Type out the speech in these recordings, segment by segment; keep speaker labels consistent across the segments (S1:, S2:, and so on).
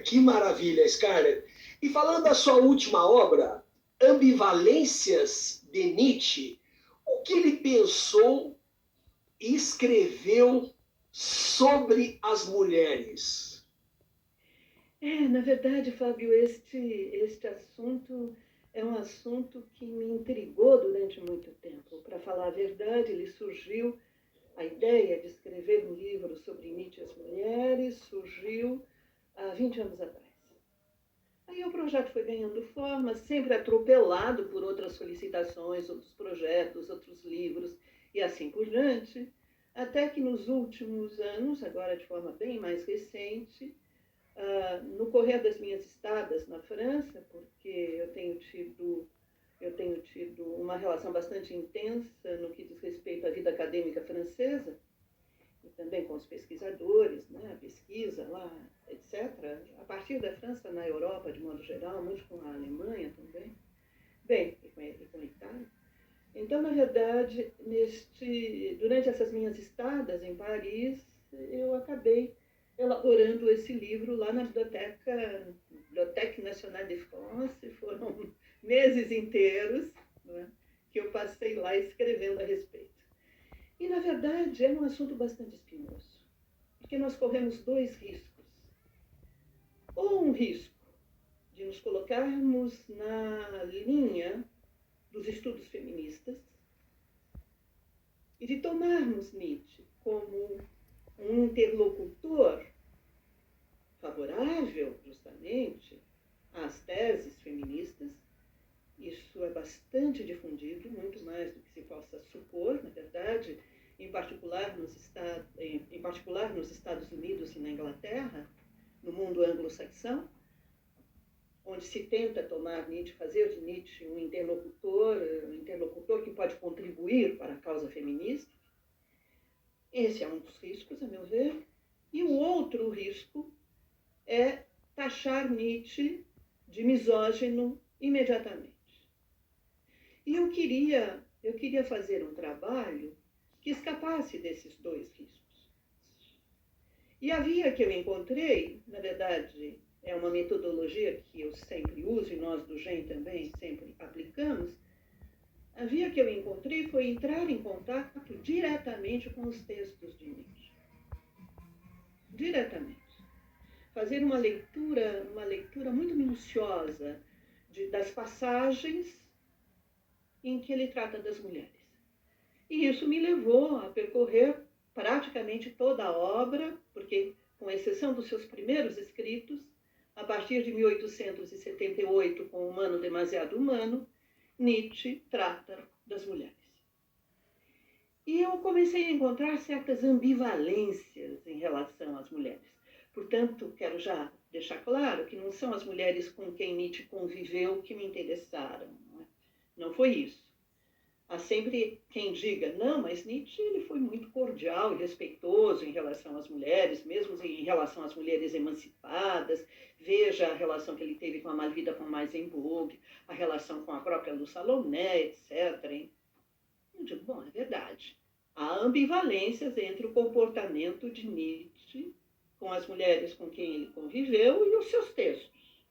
S1: Que maravilha, Scarlett. E falando da sua última obra, Ambivalências de Nietzsche, o que ele pensou e escreveu sobre as mulheres?
S2: Na verdade, Fábio, este assunto é um assunto que me intrigou durante muito tempo. Para falar a verdade, ele surgiu, a ideia de escrever um livro sobre Nietzsche e as mulheres surgiu há 20 anos atrás. Aí o projeto foi ganhando forma, sempre atropelado por outras solicitações, outros projetos, outros livros e assim por diante, até que nos últimos anos, agora de forma bem mais recente, no correr das minhas estadas na França, porque eu tenho tido uma relação bastante intensa no que diz respeito à vida acadêmica francesa, e também com os pesquisadores, né, a pesquisa lá, etc. A partir da França, na Europa, de modo geral, muito com a Alemanha também, bem, e com a Itália. Então, na verdade, durante essas minhas estadas em Paris, eu acabei elaborando esse livro lá na Bibliothèque Nationale de France. Foram meses inteiros, né, que eu passei lá escrevendo a respeito. E, na verdade, é um assunto bastante espinhoso, porque nós corremos dois riscos. Ou um risco de nos colocarmos na linha dos estudos feministas e de tomarmos Nietzsche como um interlocutor favorável, justamente, às teses feministas. Isso é bastante difundido, muito mais do que se possa supor, na verdade, em particular nos Estados Unidos e na Inglaterra, no mundo anglo-saxão, onde se tenta tomar Nietzsche, fazer de Nietzsche um interlocutor que pode contribuir para a causa feminista. Esse é um dos riscos, a meu ver. E o outro risco é taxar Nietzsche de misógino imediatamente. E eu queria fazer um trabalho que escapasse desses dois riscos. E a via que eu encontrei, na verdade, é uma metodologia que eu sempre uso e nós do GEM também sempre aplicamos. A via que eu encontrei foi entrar em contato diretamente com os textos de Nietzsche. Diretamente. Fazer uma leitura muito minuciosa das passagens em que ele trata das mulheres. E isso me levou a percorrer praticamente toda a obra, porque, com exceção dos seus primeiros escritos, a partir de 1878, com Humano Demasiado Humano, Nietzsche trata das mulheres. E eu comecei a encontrar certas ambivalências em relação às mulheres. Portanto, quero já deixar claro que não são as mulheres com quem Nietzsche conviveu que me interessaram. Não foi isso. Há sempre quem diga, não, mas Nietzsche ele foi muito cordial e respeitoso em relação às mulheres, mesmo em relação às mulheres emancipadas. Veja a relação que ele teve com a Malvida von Meysenbug, a relação com a própria Lu Salomé, etc. Hein? Eu digo, bom, é verdade. Há ambivalências entre o comportamento de Nietzsche com as mulheres com quem ele conviveu e os seus textos.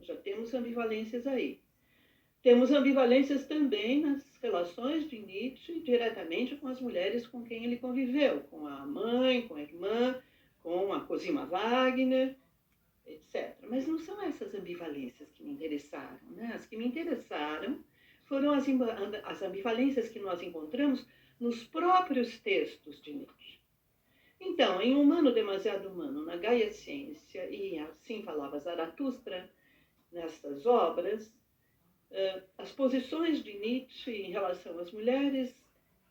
S2: Já temos ambivalências aí. Temos ambivalências também nas relações de Nietzsche diretamente com as mulheres com quem ele conviveu, com a mãe, com a irmã, com a Cosima Wagner, etc. Mas não são essas ambivalências que me interessaram. Né? As que me interessaram foram as ambivalências que nós encontramos nos próprios textos de Nietzsche. Então, em Humano Demasiado Humano, na Gaia Ciência, e assim falava Zaratustra, nessas obras, as posições de Nietzsche em relação às mulheres,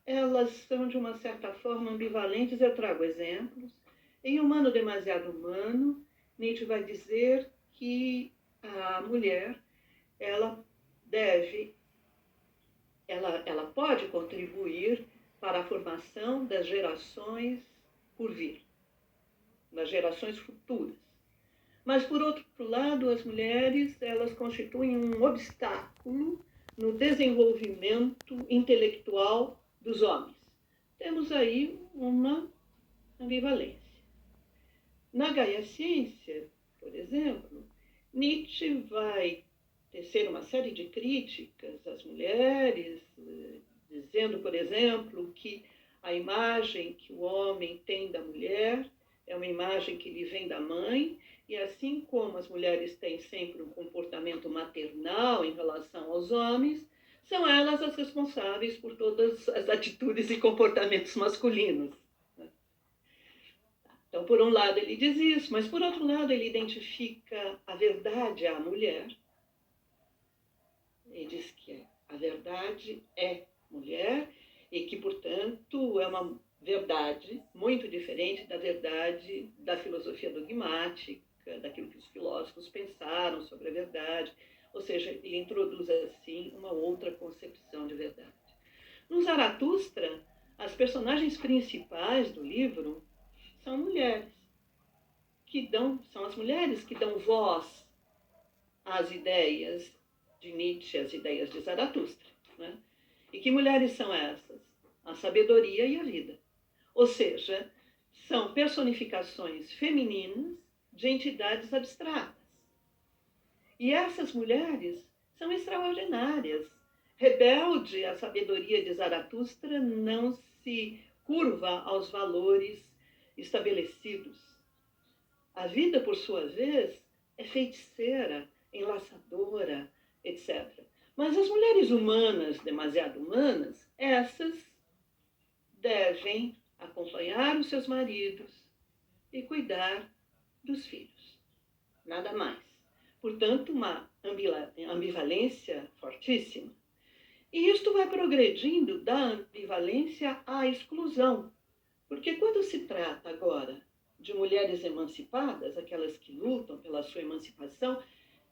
S2: elas são de uma certa forma ambivalentes. Eu trago exemplos. Em Humano Demasiado Humano, Nietzsche vai dizer que a mulher ela pode contribuir para a formação das gerações por vir, das gerações futuras. Mas, por outro lado, as mulheres elas constituem um obstáculo no desenvolvimento intelectual dos homens. Temos aí uma ambivalência. Na Gaia Ciência, por Nietzsche vai tecer uma série de críticas às mulheres, dizendo, por exemplo, que a imagem que o homem tem da mulher é uma imagem que lhe vem da mãe, e assim como as mulheres têm sempre um comportamento maternal em relação aos homens, são elas as responsáveis por todas as atitudes e comportamentos masculinos. Então, por um lado, ele diz isso, mas por outro lado, ele identifica a verdade à mulher. Ele diz que a verdade é mulher e que, portanto, é uma verdade muito diferente da verdade da filosofia dogmática, daquilo que os filósofos pensaram sobre a verdade. Ou seja, ele introduz, assim, uma outra concepção de verdade. No Zaratustra, as personagens principais do livro são mulheres, são as mulheres que dão voz às ideias de Nietzsche, às ideias de Zaratustra. Né? E que mulheres são essas? A sabedoria e a vida. Ou seja, são personificações femininas de entidades abstratas. E essas mulheres são extraordinárias. Rebelde à sabedoria de Zaratustra não se curva aos valores estabelecidos. A vida, por sua vez, é feiticeira, enlaçadora, etc. Mas as mulheres humanas, demasiado humanas, essas devem acompanhar os seus maridos e cuidar dos filhos. Nada mais. Portanto, uma ambivalência fortíssima. E isto vai progredindo da ambivalência à exclusão. Porque quando se trata agora de mulheres emancipadas, aquelas que lutam pela sua emancipação,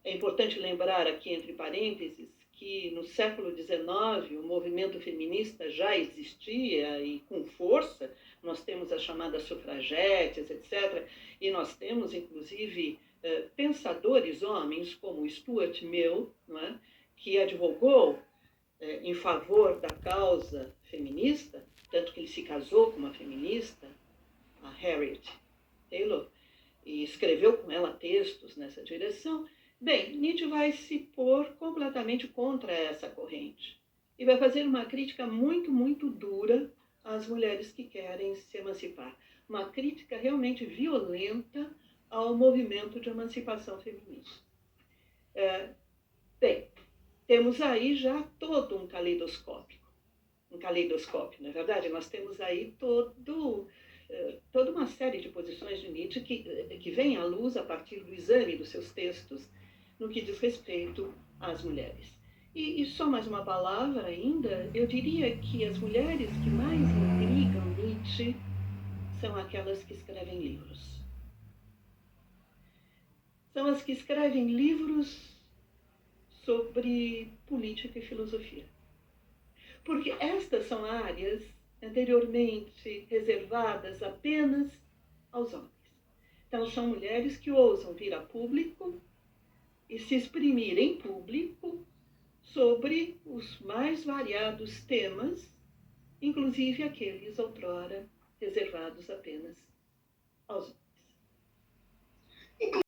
S2: é importante lembrar aqui, entre parênteses, que no século XIX o movimento feminista já existia e com força. Nós temos as chamadas sufragetes, etc. E nós temos, inclusive, pensadores homens como Stuart Mill, não é? Que advogou em favor da causa feminista, tanto que ele se casou com uma feminista, a Harriet Taylor, e escreveu com ela textos nessa direção. Bem, Nietzsche vai se pôr completamente contra essa corrente e vai fazer uma crítica muito, muito dura às mulheres que querem se emancipar. Uma crítica realmente violenta ao movimento de emancipação feminina. Bem, temos aí já todo um caleidoscópio, não é verdade? Nós temos aí toda uma série de posições de Nietzsche que vem à luz a partir do exame dos seus textos no que diz respeito às mulheres. E só mais uma palavra ainda, eu diria que as mulheres que mais intrigam Nietzsche são aquelas que escrevem livros. São as que escrevem livros sobre política e filosofia. Porque estas são áreas anteriormente reservadas apenas aos homens. Então, são mulheres que ousam vir a público e se exprimir em público sobre os mais variados temas, inclusive aqueles outrora reservados apenas aos homens.